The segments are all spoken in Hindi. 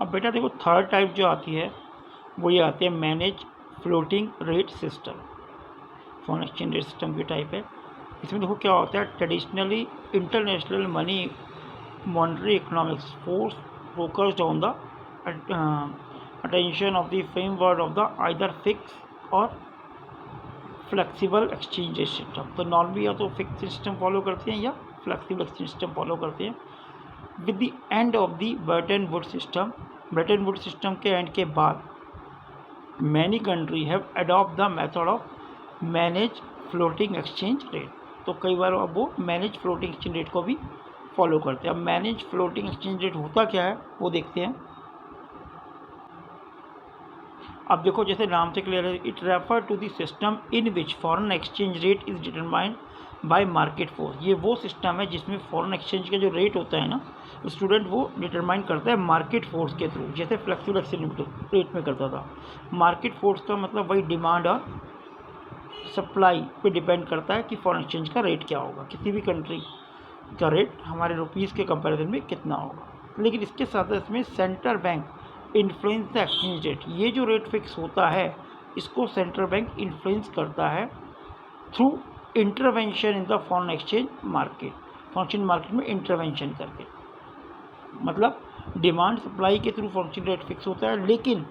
अब बेटा देखो थर्ड टाइप जो आती है वो ये आती है manage floating rate system. Foreign exchange rate system की टाइप है। इसमें देखो क्या होता है, traditionally international money monetary economics force focused on the attention of the framework of the either fix और फ्लेक्सिबल एक्सचेंज रेट सिस्टम। तो नॉर्मली या तो फिक्स सिस्टम फॉलो करते हैं या फ्लेक्सिबल एक्सचेंज सिस्टम फॉलो करते हैं। With the end of the Brayton would system के एंड के बाद many country have adopt the method of manage floating exchange rate. तो कई बार अब वो मैनेज फ्लोटिंग एक्सचेंज रेट को भी फॉलो करते हैं। अब मैनेज फ्लोटिंग एक्सचेंज रेट होता क्या है वो देखते हैं। अब देखो जैसे नाम से क्लियर है, it refer to the system in which foreign exchange rate is determined by market force. ये वो सिस्टम है जिसमें फॉरेन एक्सचेंज का जो रेट होता है ना, स्टूडेंट वो डिटरमाइन करता है मार्केट फोर्स के थ्रू, जैसे फ्लेक्सिबल एक्सचेंज रेट में करता था। मार्केट फोर्स का मतलब वही डिमांड और सप्लाई पे डिपेंड करता है कि फॉरेन एक्सचेंज का रेट क्या होगा, किसी भी कंट्री का रेट हमारे रुपीज़ के कंपैरिजन में कितना होगा। लेकिन इसके साथ इसमें central bank influence the exchange rate. ये जो रेट फिक्स होता है इसको सेंट्रल बैंक इन्फ्लुएंस करता है through intervention in the foreign exchange market. Foreign exchange market में इंटरवेंशन करके, मतलब डिमांड सप्लाई के through foreign exchange rate fix होता है, लेकिन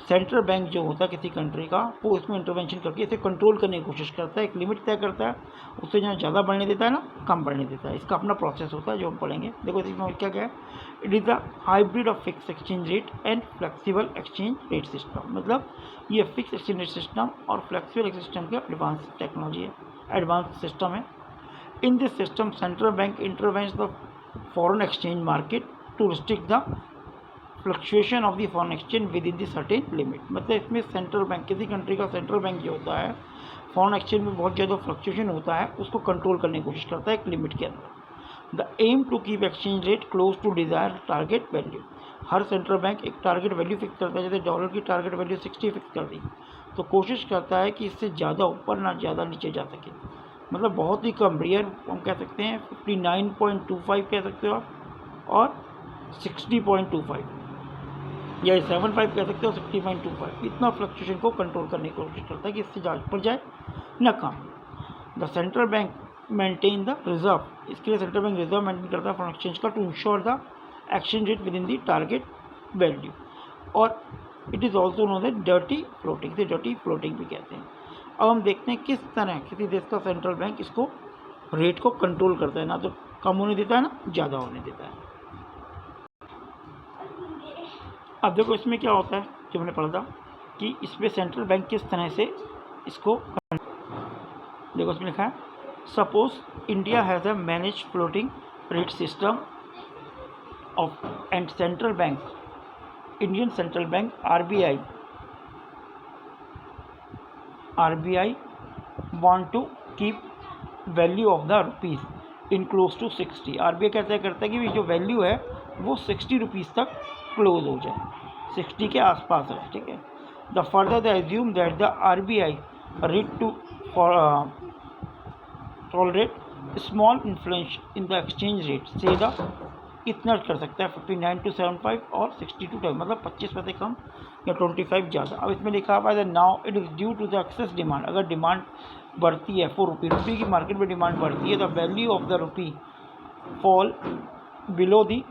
सेंट्रल बैंक जो होता है किसी कंट्री का वो इसमें इंटरवेंशन करके इसे कंट्रोल करने की कोशिश करता है, एक लिमिट तय करता है, उससे जो ज़्यादा बढ़ने देता है ना कम बढ़ने देता है। इसका अपना प्रोसेस होता है जो हम पढ़ेंगे। देखो इसमें क्या क्या है, it is the hybrid of fix exchange rate and flexible exchange rate system. मतलब ये फिक्स एक्सचेंज रेट सिस्टम और फ्लेक्सिबल एक्सचेंज सिस्टम का एडवांस टेक्नोलॉजी है, एडवांस सिस्टम है। In this system central bank intervenes the foreign exchange market to restrict the fluctuation of the foreign exchange within the certain limit. मतलब इसमें सेंट्रल बैंक, किसी कंट्री का सेंट्रल बैंक जो होता है फॉरेन एक्सचेंज में बहुत ज़्यादा फ्लक्चुएशन होता है उसको कंट्रोल करने की कोशिश करता है एक लिमिट के अंदर। The aim to keep exchange rate close to desire target value. हर सेंट्रल बैंक एक टारगेट वैल्यू फिक्स करता है, जैसे डॉलर की टारगेट वैल्यू 60 फिक्स कर दी, तो कोशिश करता है कि इससे ज़्यादा ऊपर ना ज़्यादा नीचे जा सके। मतलब बहुत ही कम, रियर हम कह सकते हैं 59.25 कह सकते हो आप, और 60.25 या 75 कह सकते हो, 60.25, इतना फ्लक्चुएशन को कंट्रोल करने की कोशिश करता है कि इससे ज़्यादा ऊपर जाए न कम। The central bank maintain the reserve. इसके लिए सेंट्रल बैंक रिजर्व मेंटेन करता है फॉरेन एक्सचेंज का to ensure the exchange rate within the target value. और it is also known as dirty floating, से डर्टी फ्लोटिंग भी कहते हैं। अब हम देखते हैं किस तरह किसी देश का सेंट्रल बैंक इसको रेट को कंट्रोल करता है, ना तो कम होने देता है ना ज़्यादा होने देता है। अब देखो इसमें क्या होता है जो हमने पढ़ा था कि इसमें सेंट्रल बैंक किस तरह से इसको, देखो इसमें लिखा है suppose India has a manage floating rate system of and central bank, Indian central bank RBI want to keep value of the rupees in close to 60। RBI कहता है कि जो वैल्यू है वो 60 रुपीज़ तक क्लोज हो जाए, 60 के आसपास है, ठीक है। The further the assume that the RBI read to tolerate small influence in the exchange rate, say the कितना कर सकता है 59 to 75 और 60 to 10, मतलब 25 पैसे कम या 25 ज़्यादा। अब इसमें लिखा हुआ है now it is due to the excess demand. अगर डिमांड बढ़ती है फॉर रुपी की मार्केट में डिमांड बढ़ती है, the value of the rupee fall below the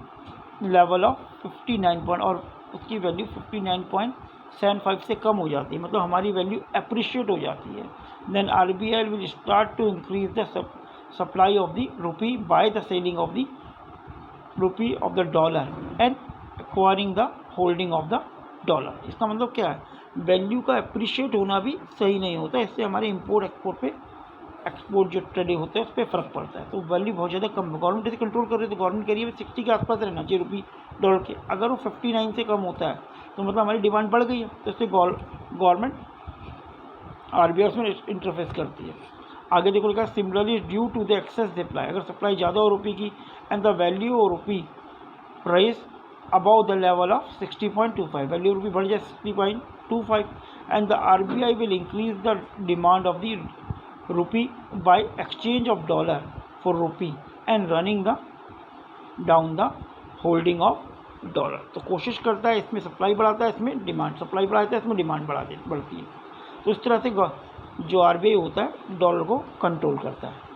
level of 59 point, और उसकी वैल्यू 59.75 से कम हो जाती है, मतलब हमारी वैल्यू अप्रिशिएट हो जाती है। Then RBI will start to increase the supply of the rupee by the selling of the rupee of the dollar and acquiring the holding of the dollar. इसका मतलब क्या है, वैल्यू का अप्रिशिएट होना भी सही नहीं होता, इससे हमारे इंपोर्ट एक्सपोर्ट जो ट्रेड होता है उस पर फ़र्क पड़ता है। तो वैल्यू बहुत ज़्यादा कम, गवर्नमेंट इसे कंट्रोल कर रही है, तो गवर्नमेंट कह रही है 60 के आसपास रहना चाहिए रुपी डॉलर के। अगर वो 59 से कम होता है तो मतलब हमारी डिमांड बढ़ गई है, तो इससे गवर्नमेंट आरबीआई उसमें इंटरफेस करती है। आगे देखो लिखा similarly due to the excess supply, अगर सप्लाई ज़्यादा हो रुपी की and the value of rupee price above the level of 60.25, value rupee बढ़ जाए 60.25 and the RBI will increase the demand of the rupee by exchange of dollar for rupee and running down the holding of dollar. तो कोशिश करता है, इसमें सप्लाई बढ़ाता है, इसमें डिमांड, सप्लाई बढ़ाता है, इसमें डिमांड बढ़ती है। तो इस तरह से जो RBI होता है डॉलर को कंट्रोल करता है।